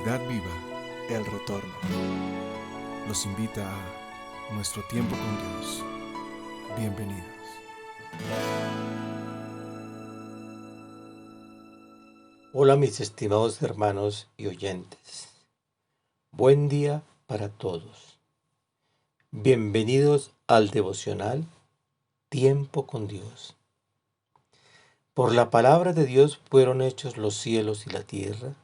Comunidad Viva, El Retorno. Los invita a nuestro tiempo con Dios. Bienvenidos. Hola mis estimados hermanos y oyentes. Buen día para todos. Bienvenidos al devocional Tiempo con Dios. Por la palabra de Dios fueron hechos los cielos y la tierra,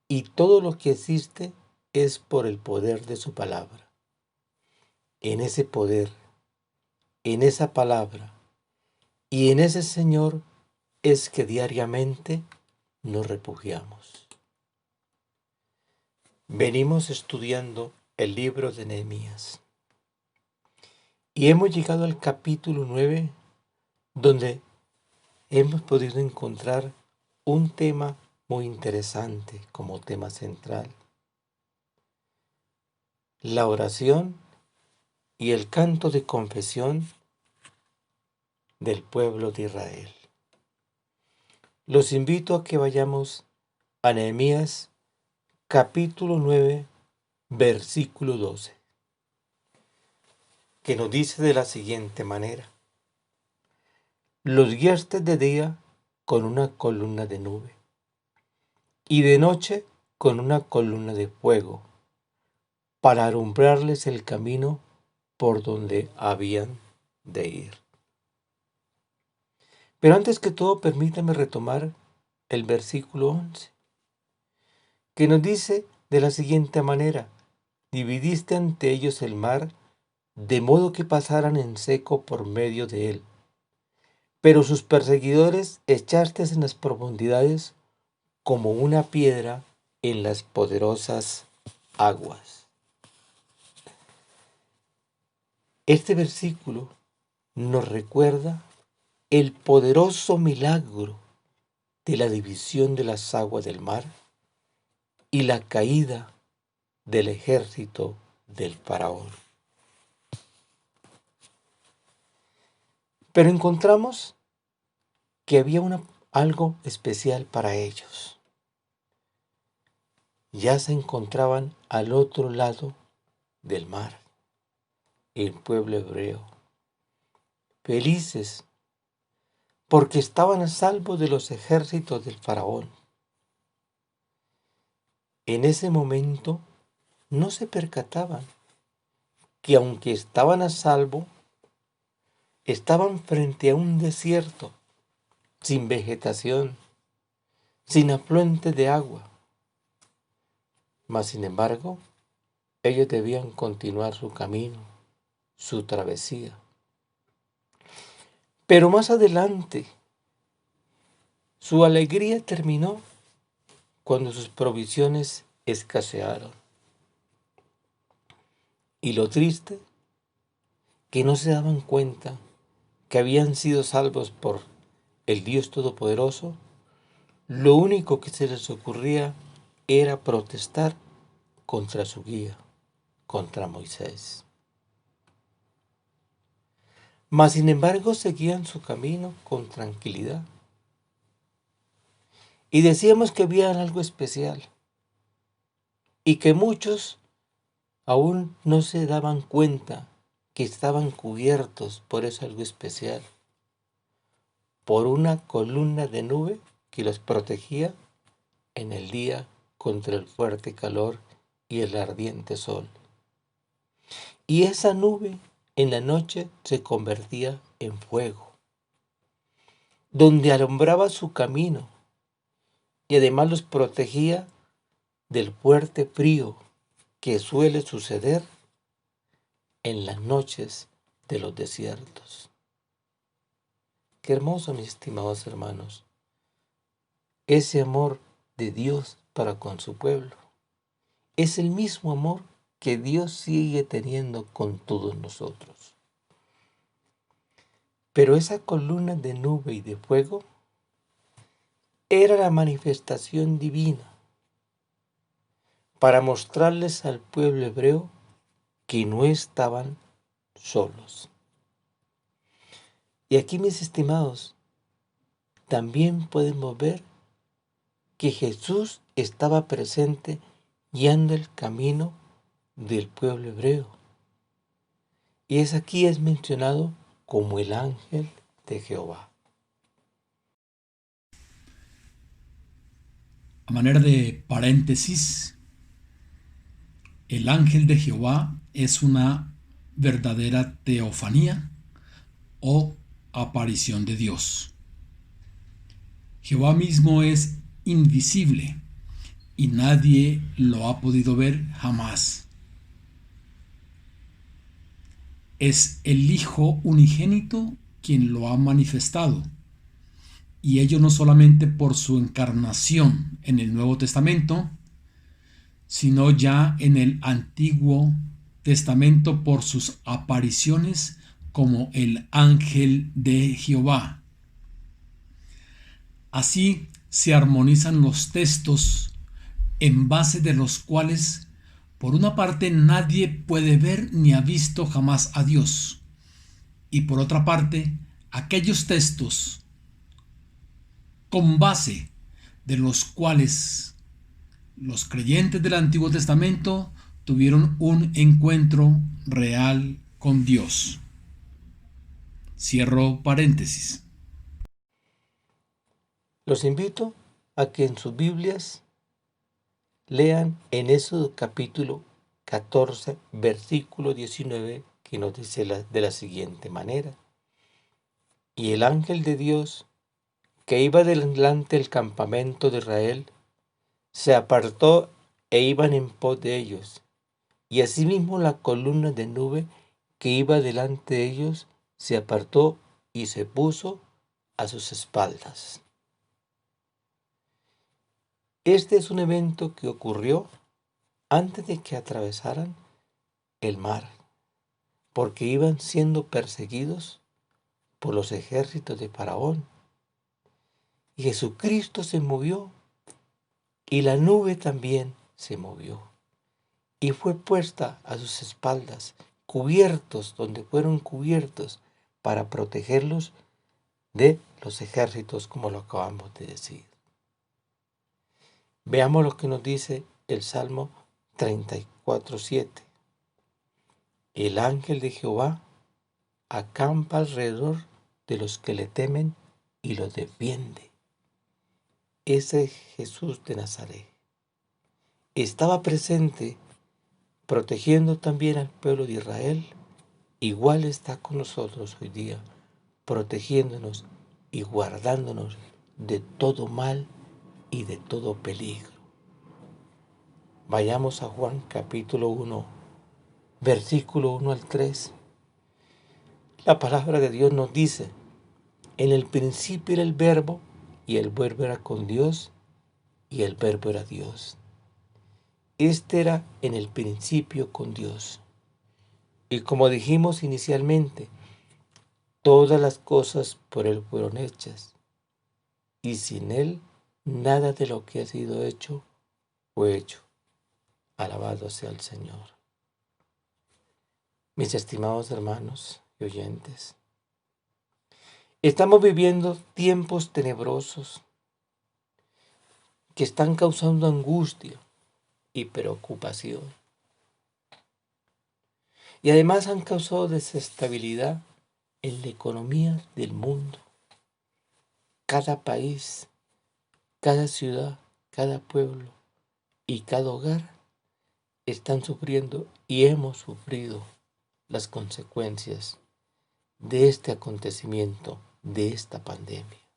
y todo lo que existe es por el poder de su palabra. En ese poder, en esa palabra y en ese Señor es que diariamente nos refugiamos. Venimos estudiando el libro de Nehemías y hemos llegado al capítulo 9, donde hemos podido encontrar un tema muy interesante como tema central: la oración y el canto de confesión del pueblo de Israel. Los invito a que vayamos a Nehemías capítulo 9, versículo 12, que nos dice de la siguiente manera: los guiaste de día con una columna de nube, y de noche con una columna de fuego, para alumbrarles el camino por donde habían de ir. Pero antes que todo, permítame retomar el versículo 11, que nos dice de la siguiente manera: dividiste ante ellos el mar, de modo que pasaran en seco por medio de él, pero sus perseguidores echaste en las profundidades como una piedra en las poderosas aguas. Este versículo nos recuerda el poderoso milagro de la división de las aguas del mar y la caída del ejército del faraón. Pero encontramos que había algo especial para ellos. Ya se encontraban al otro lado del mar, el pueblo hebreo, felices porque estaban a salvo de los ejércitos del faraón. En ese momento no se percataban que aunque estaban a salvo, estaban frente a un desierto, sin vegetación, sin afluente de agua. Mas, sin embargo, ellos debían continuar su camino, su travesía. Pero más adelante, su alegría terminó cuando sus provisiones escasearon. Y lo triste, que no se daban cuenta que habían sido salvos por el Dios Todopoderoso. Lo único que se les ocurría era protestar contra su guía, contra Moisés. Mas, sin embargo, seguían su camino con tranquilidad. Y decíamos que había algo especial y que muchos aún no se daban cuenta que estaban cubiertos por eso algo especial, por una columna de nube que los protegía en el día contra el fuerte calor y el ardiente sol. Y esa nube en la noche se convertía en fuego, donde alumbraba su camino y además los protegía del fuerte frío que suele suceder en las noches de los desiertos. Qué hermoso, mis estimados hermanos, ese amor de Dios para con su pueblo. Es el mismo amor que Dios sigue teniendo con todos nosotros. Pero esa columna de nube y de fuego era la manifestación divina para mostrarles al pueblo hebreo que no estaban solos. Y aquí, mis estimados, también podemos ver que Jesús estaba presente guiando el camino del pueblo hebreo. Y aquí es mencionado como el ángel de Jehová. A manera de paréntesis, el ángel de Jehová es una verdadera teofanía o aparición de Dios. Jehová mismo es invisible y nadie lo ha podido ver jamás. Es el Hijo unigénito quien lo ha manifestado, y ello no solamente por su encarnación en el Nuevo Testamento, sino ya en el Antiguo Testamento por sus apariciones como el ángel de Jehová. Así se armonizan los textos en base de los cuales, por una parte, nadie puede ver ni ha visto jamás a Dios, y por otra parte, aquellos textos con base de los cuales los creyentes del Antiguo Testamento tuvieron un encuentro real con Dios. Cierro paréntesis. Los invito a que en sus Biblias lean en Éxodo capítulo 14, versículo 19, que nos dice de la siguiente manera: y el ángel de Dios que iba delante del campamento de Israel se apartó e iban en pos de ellos, y asimismo la columna de nube que iba delante de ellos se apartó y se puso a sus espaldas. Este es un evento que ocurrió antes de que atravesaran el mar, porque iban siendo perseguidos por los ejércitos de Faraón. Y Jesucristo se movió, y la nube también se movió, y fue puesta a sus espaldas, cubiertos, donde fueron cubiertos, para protegerlos de los ejércitos, como lo acabamos de decir. Veamos lo que nos dice el Salmo 34:7. El ángel de Jehová acampa alrededor de los que le temen y los defiende. Ese Jesús de Nazaret estaba presente protegiendo también al pueblo de Israel. Igual está con nosotros hoy día, protegiéndonos y guardándonos de todo mal y de todo peligro. Vayamos a Juan capítulo 1, versículo 1 al 3. La palabra de Dios nos dice: en el principio era el Verbo, y el Verbo era con Dios, y el Verbo era Dios. Este era en el principio con Dios. Y como dijimos inicialmente, todas las cosas por Él fueron hechas, y sin Él nada de lo que ha sido hecho fue hecho. Alabado sea el Señor. Mis estimados hermanos y oyentes, estamos viviendo tiempos tenebrosos que están causando angustia y preocupación. Y además han causado desestabilidad en la economía del mundo. Cada país, cada ciudad, cada pueblo y cada hogar están sufriendo y hemos sufrido las consecuencias de este acontecimiento, de esta pandemia.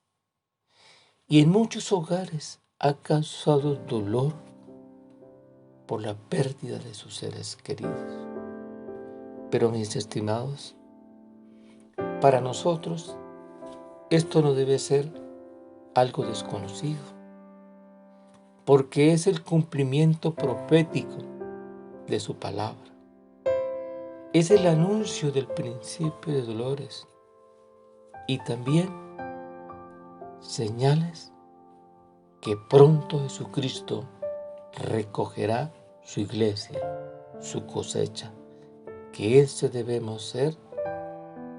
Y en muchos hogares ha causado dolor por la pérdida de sus seres queridos. Pero mis estimados, para nosotros esto no debe ser algo desconocido, porque es el cumplimiento profético de su palabra. Es el anuncio del principio de dolores y también señales que pronto Jesucristo recogerá su iglesia, su cosecha, que ese debemos ser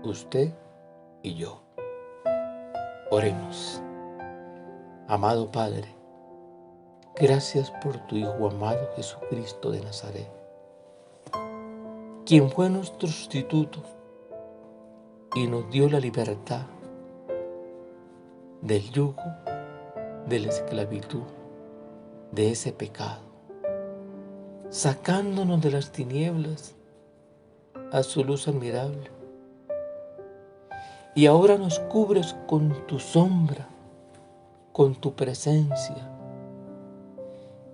usted y yo. Oremos. Amado Padre, Gracias por tu Hijo amado Jesucristo de Nazaret, quien fue nuestro sustituto y nos dio la libertad del yugo, de la esclavitud, de ese pecado, sacándonos de las tinieblas a su luz admirable. Y ahora nos cubres con tu sombra, con tu presencia,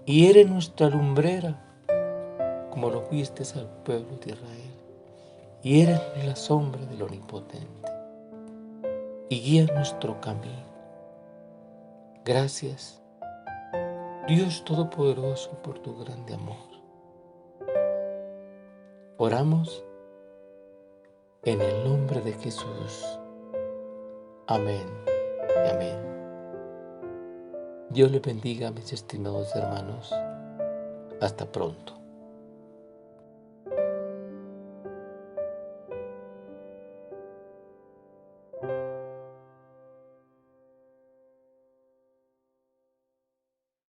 y eres nuestra lumbrera, como lo fuiste al pueblo de Israel, y eres la sombra del Omnipotente, y guías nuestro camino. Gracias, Dios Todopoderoso, por tu grande amor. Oramos en el nombre de Jesús. Amén y amén. Dios les bendiga, mis estimados hermanos. Hasta pronto.